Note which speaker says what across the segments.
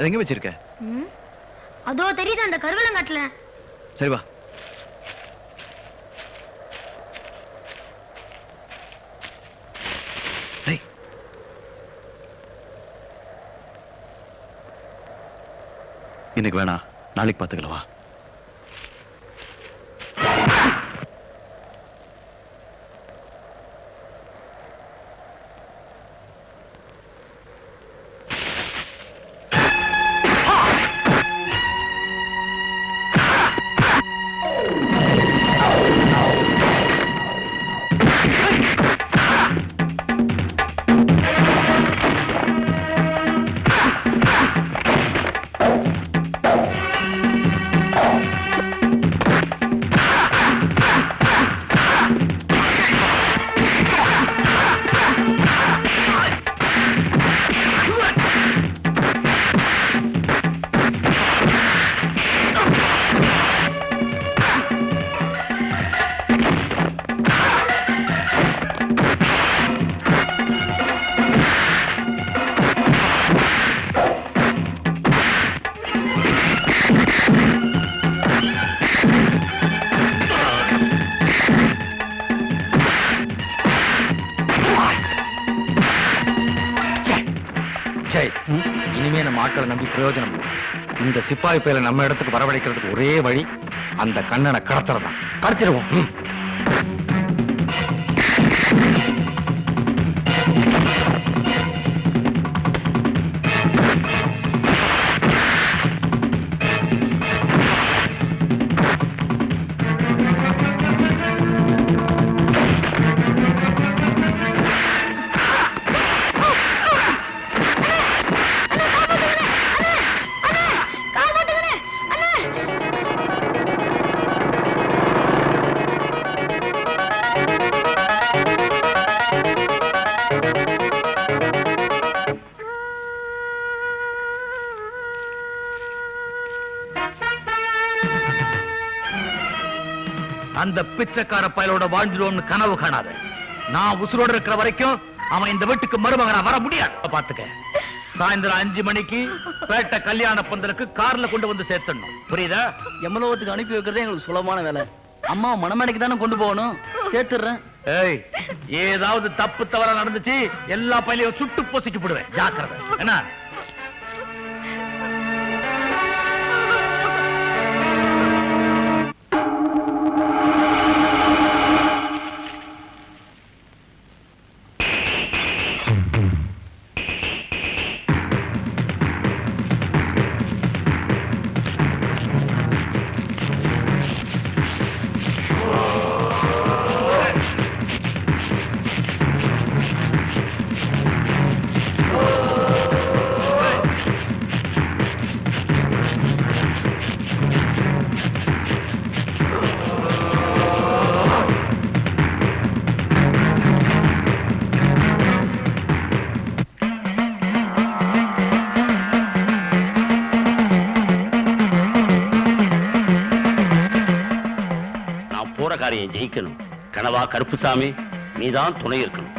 Speaker 1: எங்க வச்சிருக்க?
Speaker 2: அதோ தெரியுது அந்த கருவலங்காட்டுல.
Speaker 1: சரி வா. இன்னைக்கு வேணா, நாளைக்கு பாத்துக்கலவா?
Speaker 3: இனிமே நம்ம ஆட்களை நம்பி பிரயோஜனம். இந்த சிப்பாய் பேரை நம்ம இடத்துக்கு வரவழைக்கிறதுக்கு ஒரே வழி அந்த கண்ணனை கடத்துறதான். கடத்திடுவோம். அந்த பிச்சைக்கார பயலோட வாழ்ந்துருவோம்னு கனவு காணாத. நான் உசுரோடு இருக்கிற வரைக்கும் அவன் இந்த வீட்டுக்கு மருமகனா வர முடியாது. பாத்துக்க, சாயந்தரம் 5 மணிக்கு பேட்டை கல்யாண பந்தலுக்கு கார்ல கொண்டு வந்து சேர்த்தணும். புரியுதா?
Speaker 4: எம்மலோகத்துக்கு அனுப்பி வைக்கிறதே எங்களுக்கு சுலபமான வேலை. அம்மா மணமேடைக்கு தானே கொண்டு போகணும். சேர்த்துறேன்.
Speaker 3: ஏய், ஏதாவது தப்பு தவறா நடந்துச்சு எல்லா பையிலையும் சுட்டு பொசிச்சு போடுவேன். ஜாக்கிரதை. என்ன?
Speaker 5: காரியம் ஜெயிக்கணும். கனவா கருப்புசாமி, நீதான் துணை இருக்கணும்.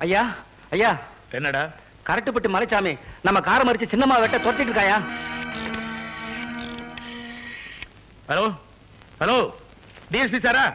Speaker 4: ஐயா ஐயா,
Speaker 3: என்னடா?
Speaker 4: கரட்டுப்பட்டு மலைச்சாமி நம்ம காரை மறிச்சு சின்னம்மா வெட்ட துரத்திட்டு இருக்காயா?
Speaker 3: ஹலோ ஹலோ, டிஎஸ்பி சாரா?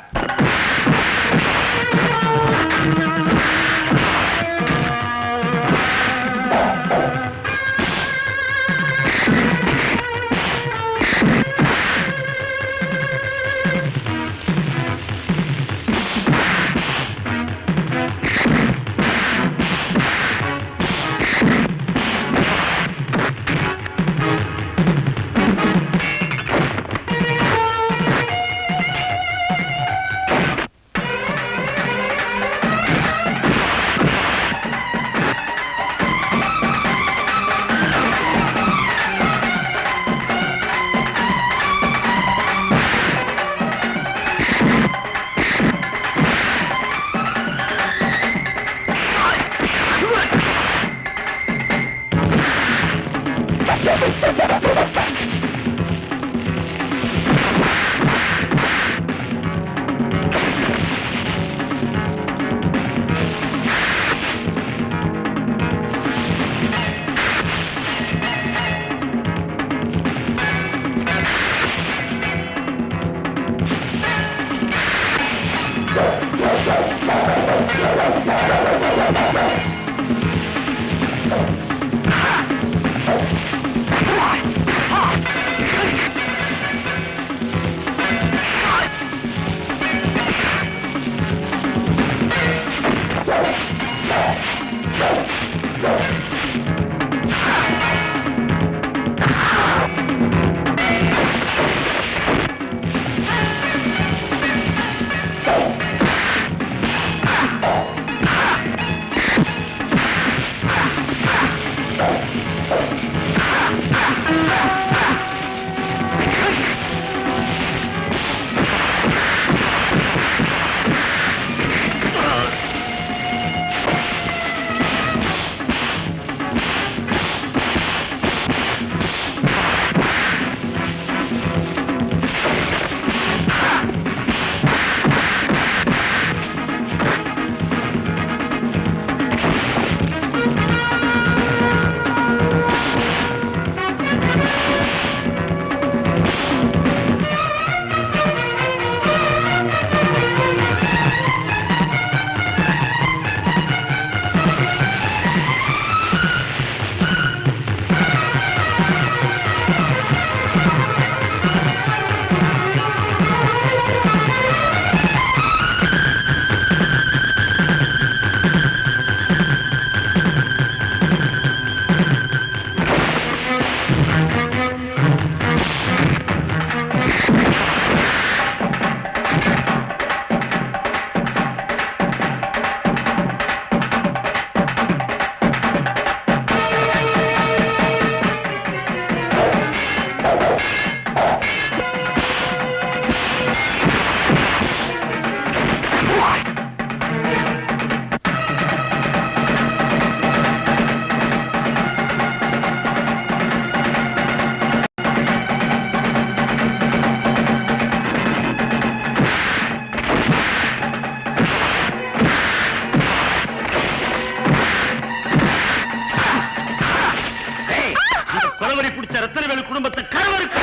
Speaker 3: குடும்பத்தை கருவறுக்க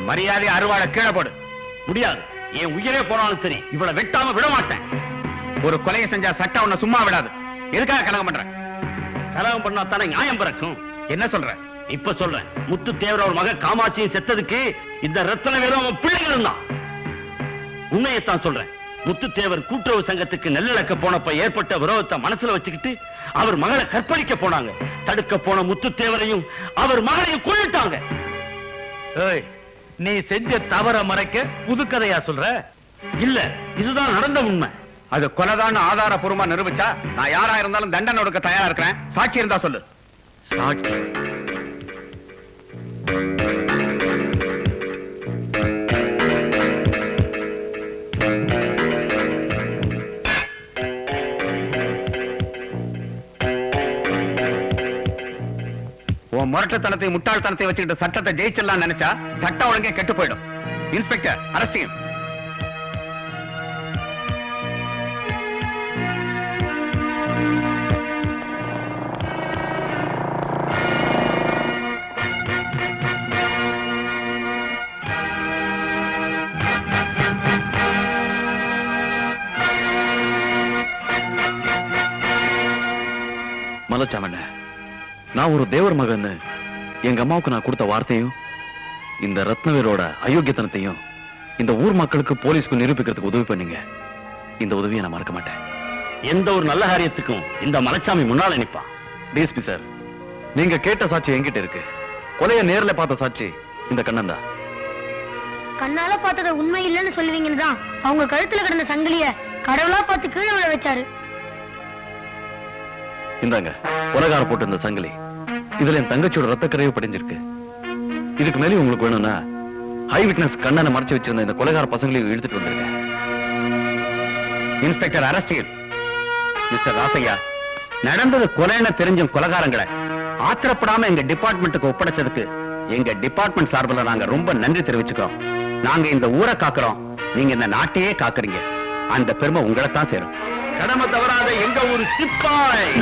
Speaker 3: மரியாதை அருவாளை கீழே போடு. முடியாது, என் உயிரே போனாலும் சரி இவளை வெட்டாம விட மாட்டேன். ஒரு கொலையை செஞ்சா சட்டம் உன்னை சும்மா விடாது. எதுக்காக கலகம் பண்ற? கலகம் பண்ணா தானே நியாயம் பிறக்கும். என்ன சொல்ற? இப்ப சொல்றேன். முத்து தேவர ஒரு மக காமாட்சியும் செத்ததுக்கு இந்த ரத்தன வேலும் அவன் பிள்ளைகளும் தான். உண்மையைத்தான் சொல்றேன். முத்து தேவர் கூட்டுறவு சங்கத்துக்கு நெல்லிழக்க போனப்ப ஏற்பட்ட விரோதத்தை மனசுல வச்சுக்கிட்டு அவர் மகளை கற்பழிக்க போனாங்க. தடுக்க போன முத்து தேவரையும் அவர் மகளையும் கொன்னுட்டாங்க. நீ செஞ்ச தவற மறைக்க புதுக்கதையா சொல்ற? இல்ல, இதுதான் நடந்த உண்மை. அது கொலைதான் ஆதாரபூர்வமா நிரூபிச்சா நான் யாரா இருந்தாலும் தண்டனை கொடுக்க தயாரா இருக்கிறேன். சாட்சி இருந்தா சொல்லு. சாட்சி? உன் முரட்டுத்தனத்தை முட்டாள்தனத்தை வச்சுக்கிட்டு சட்டத்தை ஜெயிச்சிடலாம் நினைச்சா சட்டம் ஒழுங்கே கெட்டு போயிடும். இன்ஸ்பெக்டர், அரசியல்
Speaker 1: மலச்சாமண்ண, நான் ஒரு தேவர் மகன்னு எங்க அம்மாவுக்கு நான் கொடுத்த வார்த்தையும் இந்த ரத்னவேலோட அயோக்கியத்தனத்தையும் இந்த ஊர் மக்களுக்கு போலீஸ்க்கு நிரூபிக்கிறதுக்கு உதவி பண்ணீங்க. இந்த உதவியை நான் மறக்க மாட்டேன்.
Speaker 5: எந்த ஒரு நல்ல காரியத்துக்கும் இந்த மலைச்சாமி முன்னால நிப்பான்.
Speaker 1: டிஎஸ்பி சார், நீங்க கேட்ட சாட்சி என்கிட்ட இருக்கு. கொலையை நேர்ல பார்த்த சாட்சி இந்த கண்ணன் தான்.
Speaker 2: கண்ணால பார்த்தத உண்மை இல்லைன்னு சொல்லுவீங்கன்னு தான் அவங்க கழுத்துல கிடந்த சங்கிலிய கடவுளா பார்த்து கீழே விழ வச்சாரு.
Speaker 1: இந்தாங்க கொலைகார போட்டு இந்த சங்கிலி. இதுல என் தங்கச்சியோட ரத்த கரைவு படிஞ்சிருக்கு. இதுக்கு மேலே உங்களுக்கு வேணும்னா ஹை விட்னஸ் கண்ணனை மறைச்சு வச்சிருந்த இந்த கொலைகார பசங்களையும் இழுத்துட்டு வந்திருக்கேன்.
Speaker 5: இன்ஸ்பெக்டர் அரஸ்டியல். மிஸ்டர் ராசையா, நடந்தது கொலைன்னு தெரிஞ்ச கொலைகாரங்களை ஆத்திரப்படாம எங்க டிபார்ட்மெண்ட்டுக்கு ஒப்படைச்சதுக்கு எங்க டிபார்ட்மெண்ட் சார்பில் நாங்க ரொம்ப நன்றி தெரிவிச்சுக்கிறோம். நாங்க இந்த ஊரை காக்குறோம், நீங்க இந்த நாட்டையே காக்குறீங்க. அந்த பெருமை உங்களை தான் சேரும்.
Speaker 3: கடமை தவறாத எங்க ஊரு சிப்பாய்.